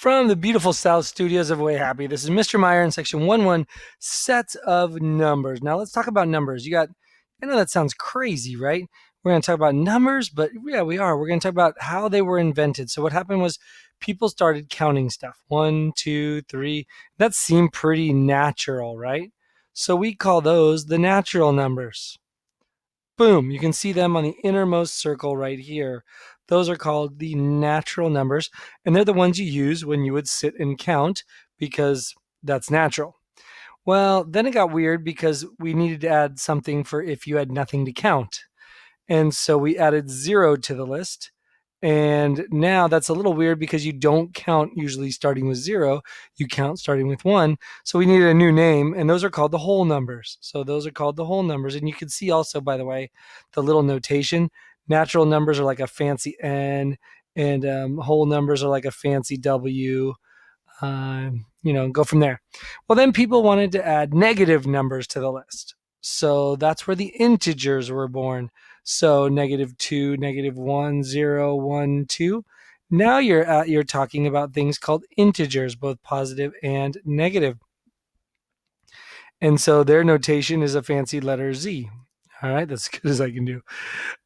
From the beautiful South Studios of Way Happy, this is Mr. Meyer in section 1-1, sets of numbers. Now let's talk about numbers. I know that sounds crazy, right? We're going to talk about numbers, but yeah, we are. We're going to talk about how they were invented. So what happened was people started counting stuff. 1, 2, 3. That seemed pretty natural, right? So we call those the natural numbers. Boom, you can see them on the innermost circle right here. Those are called the natural numbers, and they're the ones you use when you would sit and count because that's natural. Well, then it got weird because we needed to add something for if you had nothing to count. And so we added 0 to the list. And now that's a little weird because you don't count usually starting with 0, you count starting with 1. So we needed a new name, and those are called the whole numbers. So those are called the whole numbers. And you can see also, by the way, the little notation. Natural numbers are like a fancy N, and whole numbers are like a fancy W. Go from there. Well, then people wanted to add negative numbers to the list. So that's where the integers were born. So -2, -1, 0, 1, 2. Now you're talking about things called integers, both positive and negative. And so their notation is a fancy letter Z. All right, that's as good as I can do.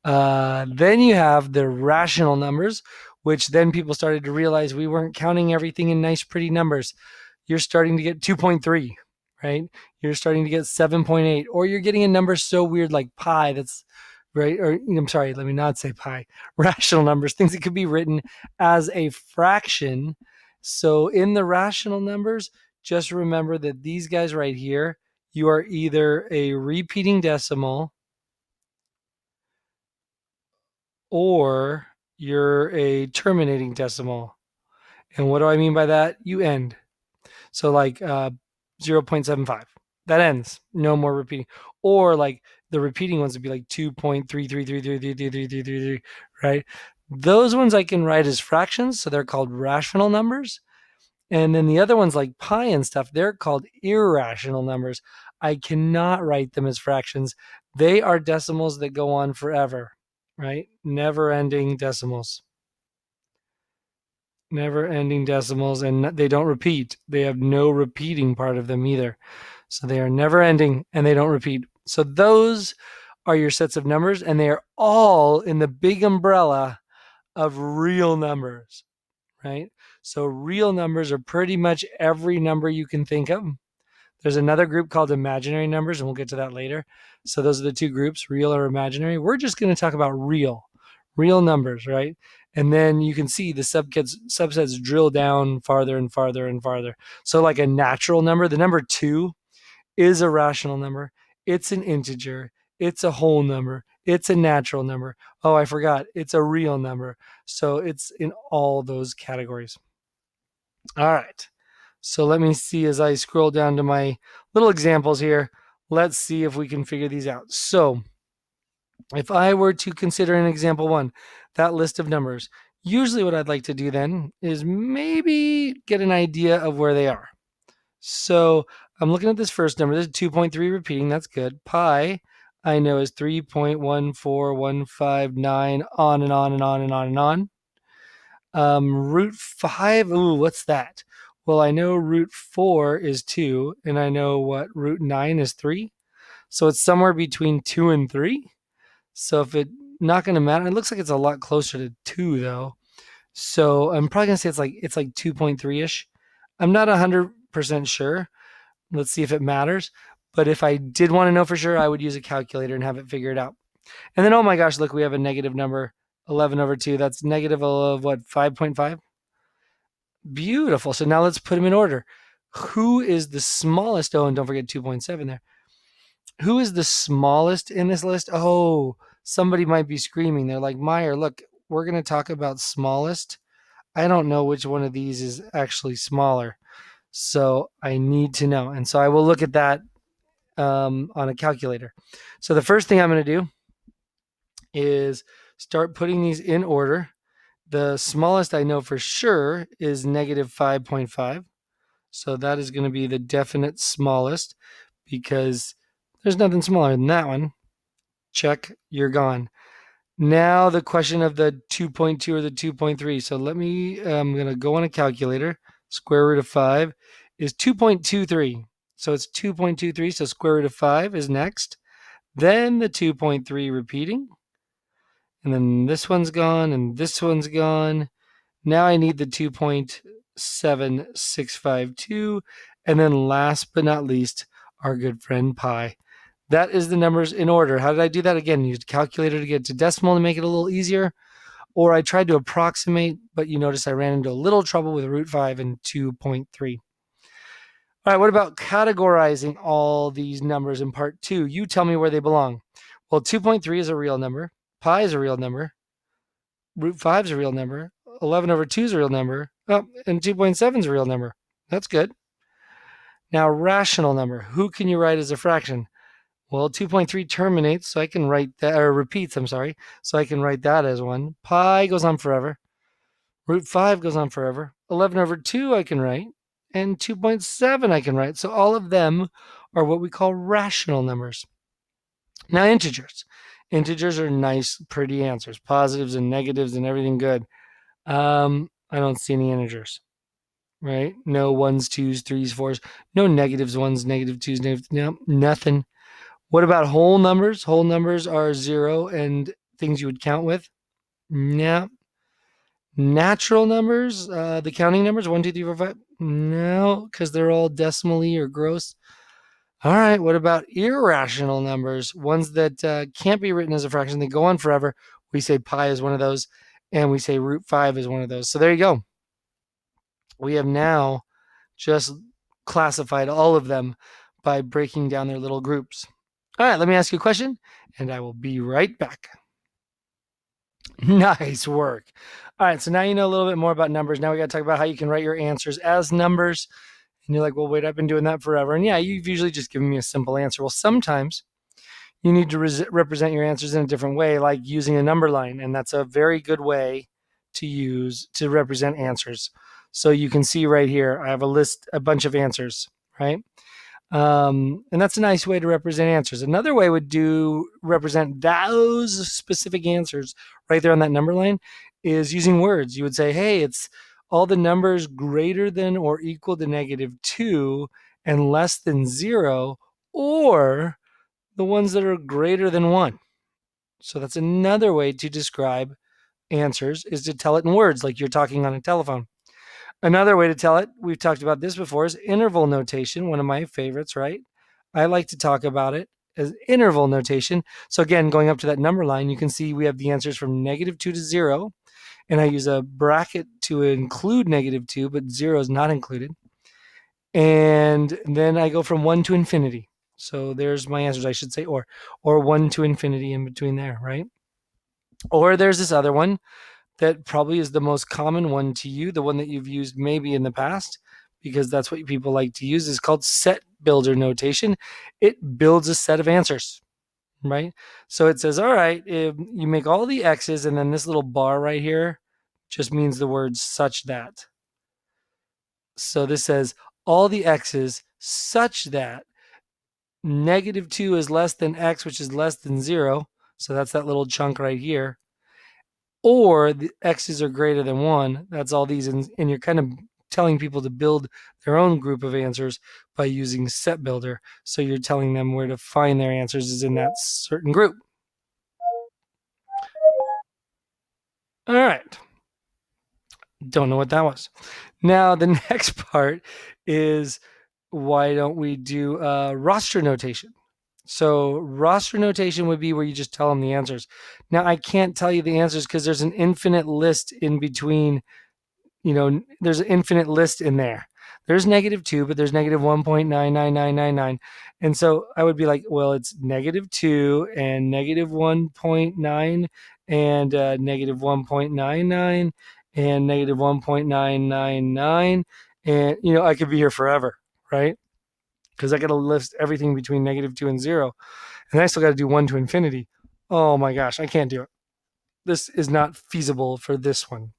Then you have the rational numbers, which then people started to realize we weren't counting everything in nice, pretty numbers. You're starting to get 2.3, right? You're starting to get 7.8, or you're getting a number so weird like pi that's right, or I'm sorry, let me not say pi. Rational numbers, things that could be written as a fraction. So in the rational numbers, just remember that these guys right here, you are either a repeating decimal or you're a terminating decimal. And what do I mean by that? You end. So like 0.75. That ends. No more repeating. Or like the repeating ones would be like 2.333333333, right? Those ones I can write as fractions, so they're called rational numbers. And then the other ones like pi and stuff, they're called irrational numbers. I cannot write them as fractions. They are decimals that go on forever, right? Never-ending decimals. Never-ending decimals, and they don't repeat. They have no repeating part of them either. So they are never-ending, and they don't repeat. So those are your sets of numbers, and they are all in the big umbrella of real numbers, right? So real numbers are pretty much every number you can think of. There's another group called imaginary numbers, and we'll get to that later. So those are the two groups, real or imaginary. We're just going to talk about real numbers, right? And then you can see the subsets drill down farther and farther and farther. So like a natural number, the number 2 is a rational number. It's an integer. It's a whole number. It's a natural number. Oh, I forgot. It's a real number. So it's in all those categories. All right. So let me see as I scroll down to my little examples here. Let's see if we can figure these out. So if I were to consider an example 1, that list of numbers, usually what I'd like to do then is maybe get an idea of where they are. So I'm looking at this first number. This is 2.3 repeating. That's good. Pi, I know, is 3.14159, on and on and on and on and on. Root 5, ooh, what's that? Well, I know root 4 is 2, and I know what root 9 is 3. So it's somewhere between 2 and 3. So if it's not going to matter, it looks like it's a lot closer to 2 though. So I'm probably going to say it's like 2.3-ish. I'm not 100% sure. Let's see if it matters. But if I did want to know for sure, I would use a calculator and have it figured out. And then, oh my gosh, look, we have a negative number, 11 over 2. That's negative of what, 5.5? Beautiful. So now let's put them in order. Who is the smallest? Oh, and don't forget 2.7 there. Who is the smallest in this list? Oh, somebody might be screaming. They're like, Meyer, look, we're going to talk about smallest. I don't know which one of these is actually smaller. So I need to know. And so I will look at that on a calculator. So the first thing I'm going to do is start putting these in order. The smallest I know for sure is negative 5.5. So that is going to be the definite smallest because there's nothing smaller than that one. Check, you're gone. Now the question of the 2.2 or the 2.3. So I'm going to go on a calculator. Square root of 5 is 2.23. So it's 2.23. So square root of 5 is next. Then the 2.3 repeating. And then this one's gone and this one's gone. Now I need the 2.7652. And then last but not least, our good friend pi. That is the numbers in order. How did I do that? Again, used a calculator to get to decimal to make it a little easier. Or I tried to approximate, but you notice I ran into a little trouble with root 5 and 2.3. All right, what about categorizing all these numbers in part 2? You tell me where they belong. Well, 2.3 is a real number. Pi is a real number. Root 5 is a real number. 11 over 2 is a real number. Oh, and 2.7 is a real number. That's good. Now, rational number. Who can you write as a fraction? Well, 2.3 terminates, so I can write that, or repeats, I'm sorry. So I can write that as 1. Pi goes on forever. Root 5 goes on forever. 11 over 2 I can write. And 2.7 I can write. So all of them are what we call rational numbers. Now, integers. Integers are nice, pretty answers. Positives and negatives and everything good. I don't see any integers, right? No ones, twos, threes, fours. No negatives, ones, negative twos, negative. No, nothing. What about whole numbers? Whole numbers are 0 and things you would count with. No. Natural numbers, the counting numbers, 1, 2, 3, 4, 5. No, because they're all decimally or gross. All right, what about irrational numbers? Ones that can't be written as a fraction. They go on forever. We say pi is one of those, and we say root 5 is one of those. So there you go. We have now just classified all of them by breaking down their little groups. All right, let me ask you a question, and I will be right back. Nice work. All right, so now you know a little bit more about numbers. Now we got to talk about how you can write your answers as numbers. And you're like, well, wait, I've been doing that forever. And yeah, you've usually just given me a simple answer. Well, sometimes you need to represent your answers in a different way, like using a number line. And that's a very good way to use to represent answers. So you can see right here, I have a bunch of answers, right? And that's a nice way to represent answers. Another way would represent those specific answers right there on that number line is using words. You would say, hey, it's all the numbers greater than or equal to -2 and less than 0, or the ones that are greater than 1. So that's another way to describe answers, is to tell it in words like you're talking on a telephone. Another way to tell it, we've talked about this before, is interval notation, one of my favorites, right? I like to talk about it as interval notation. So again, going up to that number line, you can see we have the answers from -2 to 0, and I use a bracket to include -2, but 0 is not included. And then I go from 1 to infinity. So there's my answers, I should say, or 1 to infinity in between there, right? Or there's this other one that probably is the most common one to you, the one that you've used maybe in the past, because that's what people like to use, is called set builder notation. It builds a set of answers, right? So it says, all right, if you make all the X's, and then this little bar right here just means the word such that. So this says all the X's such that -2 is less than X, which is less than 0. So that's that little chunk right here. Or the X's are greater than 1. That's all these. And you're kind of telling people to build their own group of answers by using set builder. So you're telling them where to find their answers is in that certain group. All right. Don't know what that was. Now, the next part is, why don't we do roster notation? So roster notation would be where you just tell them the answers. Now, I can't tell you the answers because there's an infinite list in between. There's an infinite list in there. There's -2, but there's -1.99999. And so I would be like, well, it's -2 and -1.9 and -1.99 and -1.999. And, I could be here forever, right? Because I got to list everything between -2 and 0. And I still got to do 1 to infinity. Oh my gosh, I can't do it. This is not feasible for this one.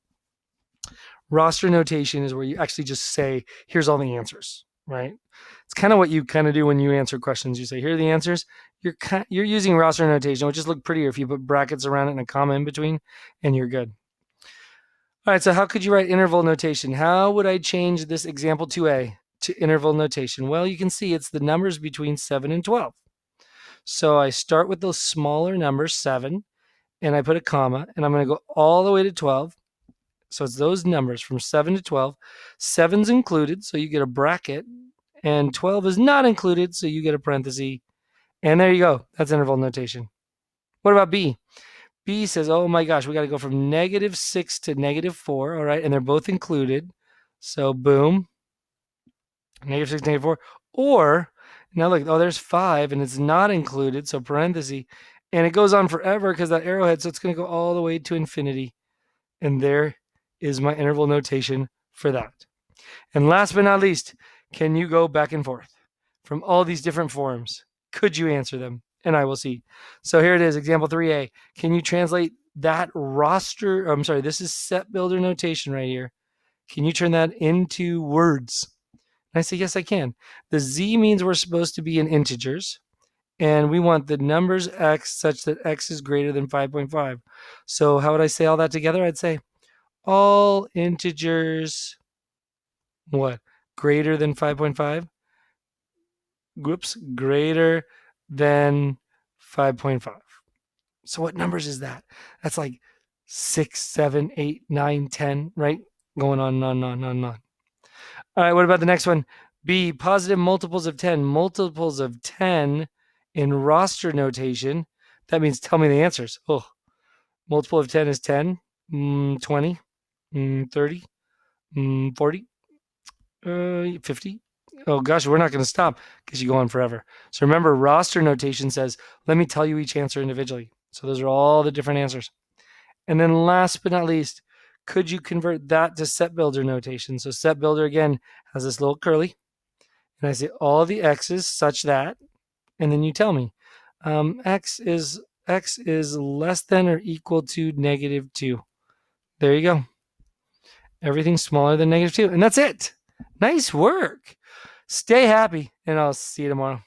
Roster notation is where you actually just say, here's all the answers. right? It's kind of what you kind of do when you answer questions. You say, here are the answers. You're using roster notation, which just look prettier if you put brackets around it and a comma in between, and you're good. All right, so how could you write interval notation? How would I change this example 2a to interval notation? Well, you can see it's the numbers between 7 and 12. So I start with those smaller numbers, 7, and I put a comma, and I'm going to go all the way to 12. So it's those numbers from 7 to 12. 7's included, so you get a bracket, and 12 is not included, so you get a parenthesis. And there you go. That's interval notation. What about B? B says, oh my gosh, we got to go from -6 to -4, all right? And they're both included. So boom, -6, -4. Or, now look, oh, there's 5, and it's not included, so parenthesis. And it goes on forever because that arrowhead, so it's going to go all the way to infinity. And there is my interval notation for that. And last but not least, can you go back and forth from all these different forms? Could you answer them? And I will see. So here it is, example 3a. Can you translate that roster? I'm sorry, this is set builder notation right here. Can you turn that into words? And I say, yes, I can. The z means we're supposed to be in integers. And we want the numbers x such that x is greater than 5.5. So how would I say all that together? I'd say all integers, what? Greater than 5.5? Whoops, greater than 5.5. So what numbers is that? That's like 6, 7, 8, 9, 10, right? Going on and on and on and on and on. All right, what about the next one? B, positive multiples of 10. Multiples of 10 in roster notation. That means tell me the answers. Oh, multiple of 10 is 10, 20, 30, 40, 50. Oh gosh, we're not going to stop because you go on forever. So remember, roster notation says, let me tell you each answer individually. So those are all the different answers. And then last but not least, could you convert that to set builder notation? So set builder, again, has this little curly. And I say all the x's such that, and then you tell me, x is less than or equal to -2. There you go. Everything's smaller than -2. And that's it. Nice work. Stay happy, and I'll see you tomorrow.